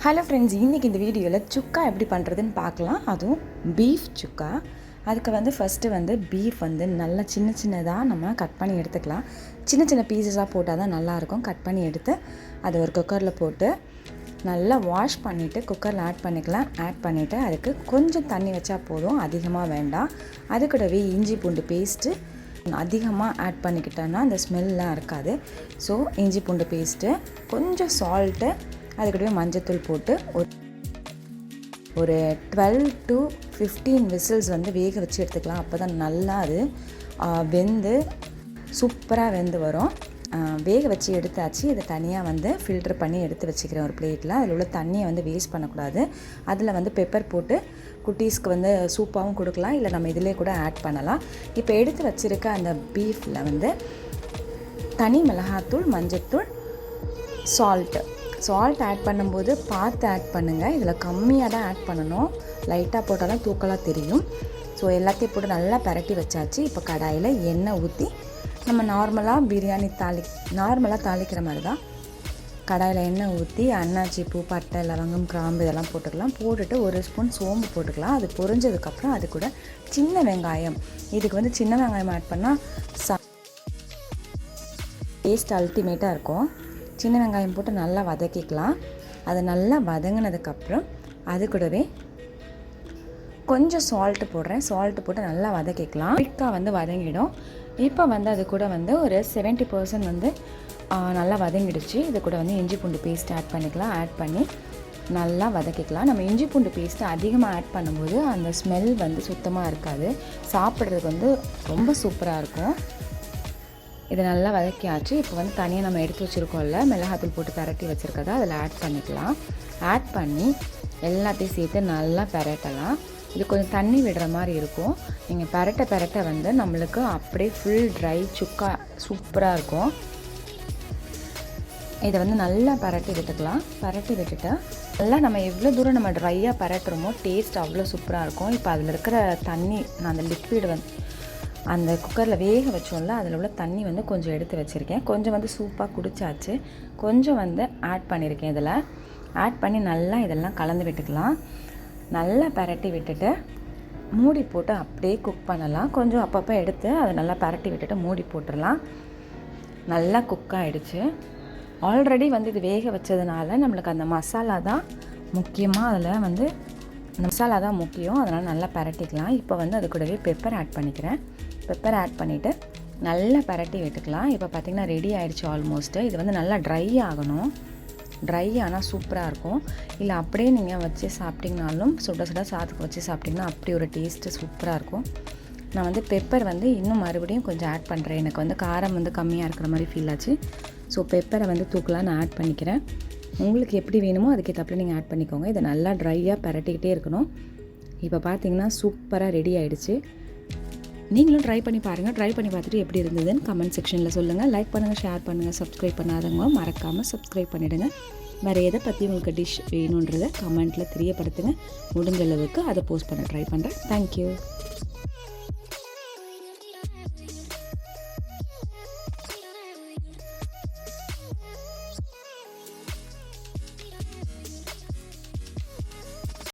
Hello friends, இன்றைக்கி இந்த வீடியோவில் சுக்கா எப்படி பண்ணுறதுன்னு பார்க்கலாம். அதுவும் பீஃப் சுக்கா. அதுக்கு ஃபஸ்ட்டு பீஃப் நல்லா சின்ன சின்னதாக நம்ம கட் பண்ணி எடுத்துக்கலாம். சின்ன சின்ன பீசஸாக போட்டால் தான் நல்லாயிருக்கும். கட் பண்ணி எடுத்து அதை ஒரு குக்கரில் போட்டு நல்லா வாஷ் பண்ணிவிட்டு குக்கரில் ஆட் பண்ணிக்கலாம். ஆட் பண்ணிவிட்டு அதுக்கு கொஞ்சம் தண்ணி வச்சா போதும், அதிகமாக வேண்டாம். அது கூடவே இஞ்சி பூண்டு பேஸ்ட்டு அதிகமாக ஆட் பண்ணிக்கிட்டோன்னா அந்த ஸ்மெல்லாம் இருக்காது. ஸோ இஞ்சி பூண்டு பேஸ்ட்டு, கொஞ்சம் சால்ட்டு, அதுக்கூடவே மஞ்சத்தூள் போட்டு ஒரு 12 to 15 விசில்ஸ் வேக வச்சு எடுத்துக்கலாம். அப்போ தான் நல்லா அது வெந்து சூப்பராக வெந்து வரும். வேக வச்சு எடுத்தாச்சு. இதை தனியாக ஃபில்டர் பண்ணி எடுத்து வச்சுக்கிறேன் ஒரு பிளேட்டில். அதில் உள்ள தண்ணியை வேஸ்ட் பண்ணக்கூடாது. அதில் பெப்பர் போட்டு குட்டீஸ்க்கு சூப்பாகவும் கொடுக்கலாம், இல்லை நம்ம இதிலே கூட ஆட் பண்ணலாம். இப்போ எடுத்து வச்சுருக்க அந்த பீஃபில் தனி மிளகாத்தூள், மஞ்சத்தூள், சால்ட் ஆட் பண்ணும்போது பார்த்து ஆட் பண்ணுங்கள். இதில் கம்மியாக தான் ஆட் பண்ணணும். லைட்டாக போட்டாலும் தூக்கலாக தெரியும். ஸோ எல்லாத்தையும் போட்டு நல்லா பரட்டி வச்சாச்சு. இப்போ கடாயில் எண்ணெய் ஊற்றி நம்ம நார்மலாக தாளிக்கிற மாதிரி தான் கடாயில் எண்ணெய் ஊற்றி அன்னாச்சி பூ, பட்டை, லவங்கம், கிராம்பு இதெல்லாம் போட்டுக்கலாம். போட்டுட்டு ஒரு ஸ்பூன் சோம்பு போட்டுக்கலாம். அது பொரிஞ்சதுக்கப்புறம் அது கூட சின்ன வெங்காயம், இதுக்கு சின்ன வெங்காயம் ஆட் பண்ணால் டேஸ்ட் அல்டிமேட்டாக இருக்கும். சின்ன வெங்காயம் போட்டு நல்லா வதக்கிக்கலாம். அது நல்லா வதங்கினதுக்கப்புறம் அது கூடவே கொஞ்சம் சால்ட்டு போடுறேன். சால்ட்டு போட்டு நல்லா வதக்கிக்கலாம். குயிக்காக வதங்கிடும். இப்போ அது கூட ஒரு 70% நல்லா வதங்கிடுச்சு. இது கூட இஞ்சி பூண்டு பேஸ்ட் ஆட் பண்ணிக்கலாம். ஆட் பண்ணி நல்லா வதக்கிக்கலாம். நம்ம இஞ்சி பூண்டு பேஸ்ட்டு அதிகமாக ஆட் பண்ணும்போது அந்த ஸ்மெல் சுத்தமாக இருக்காது. சாப்பிட்றதுக்கு ரொம்ப சூப்பராக இருக்கும். இதை நல்லா வதக்கியாச்சு. இப்போ தனியாக நம்ம எடுத்து வச்சுருக்கோம்ல, மிளகாத்தூள் போட்டு பரட்டி வச்சுருக்கதா அதில் ஆட் பண்ணிக்கலாம். ஆட் பண்ணி எல்லாத்தையும் சேர்த்து நல்லா பரட்டலாம். இது கொஞ்சம் தண்ணி விடுற மாதிரி இருக்கும். நீங்கள் பரட்ட நம்மளுக்கு அப்படியே ஃபுல் ட்ரை சுக்கா சூப்பராக இருக்கும். இதை நல்லா பரட்டி விட்டுக்கலாம். பரட்டி விட்டுட்டு நல்லா நம்ம எவ்வளோ தூரம் நம்ம ட்ரையாக பரட்டுறோமோ டேஸ்ட் அவ்வளோ சூப்பராக இருக்கும். இப்போ அதில் இருக்கிற தண்ணி, நான் அந்த லிக்விட் அந்த குக்கரில் வேக வச்சோம்ல, அதில் உள்ள தண்ணி கொஞ்சம் எடுத்து வச்சுருக்கேன். கொஞ்சம் சூப்பாக குடிச்சாச்சு. கொஞ்சம் ஆட் பண்ணியிருக்கேன். இதில் ஆட் பண்ணி நல்லா இதெல்லாம் கலந்து விட்டுக்கலாம். நல்லா பரட்டி விட்டுட்டு மூடி போட்டு அப்படியே குக் பண்ணலாம். கொஞ்சம் அப்பப்போ எடுத்து அதை நல்லா பரட்டி விட்டுட்டு மூடி போட்டுடலாம். நல்லா குக் ஆகிடுச்சு. ஆல்ரெடி இது வேக வச்சதுனால நம்மளுக்கு அந்த மசாலா தான் முக்கியமாக. அதில் அந்த மசாலா தான் முக்கியம். அதனால் நல்லா பரட்டிக்கலாம். இப்போ அது கூடவே பெப்பர் ஆட் பண்ணிக்கிறேன். பெப்பர் ஆட் பண்ணிவிட்டு நல்லா பரட்டி விட்டுக்கலாம். இப்போ பார்த்திங்கன்னா ரெடி ஆகிடுச்சு ஆல்மோஸ்ட்டு. இது நல்லா ட்ரை ஆகணும். ட்ரை ஆனால் சூப்பராக இருக்கும். இல்லை அப்படியே நீங்கள் வச்சு சாப்பிட்டிங்கனாலும், சுட சாதத்துக்கு வச்சு சாப்பிட்டிங்கன்னா அப்படி ஒரு டேஸ்ட்டு சூப்பராக இருக்கும். நான் பெப்பர் இன்னும் மறுபடியும் கொஞ்சம் ஆட் பண்ணுறேன். எனக்கு காரம் கம்மியாக இருக்கிற மாதிரி ஃபீல் ஆச்சு. ஸோ பெப்பரை தூக்கலாம் நான் ஆட் பண்ணிக்கிறேன். உங்களுக்கு எப்படி வேணுமோ அதுக்கேற்றப்பல நீங்கள் ஆட் பண்ணிக்கோங்க. இதை நல்லா ட்ரையாக பரட்டிக்கிட்டே இருக்கணும். இப்போ பார்த்தீங்கன்னா சூப்பராக ரெடி ஆகிடுச்சு. நீங்களும் ட்ரை பண்ணி பாருங்கள். ட்ரை பண்ணி பார்த்துட்டு எப்படி இருந்ததுன்னு கமெண்ட் செக்ஷனில் சொல்லுங்கள். லைக் பண்ணுங்கள், ஷேர் பண்ணுங்கள், சப்ஸ்கிரைப் பண்ணாதவங்க மறக்காமல் சப்ஸ்கிரைப் பண்ணிவிடுங்க. வேறு எதை பற்றி உங்களுக்கு டிஷ் வேணுன்றதை கமெண்ட்டில் தெரியப்படுத்துங்க. முடிஞ்ச அளவுக்கு அதை போஸ்ட் பண்ண ட்ரை பண்ணுறேன். தேங்க்யூ.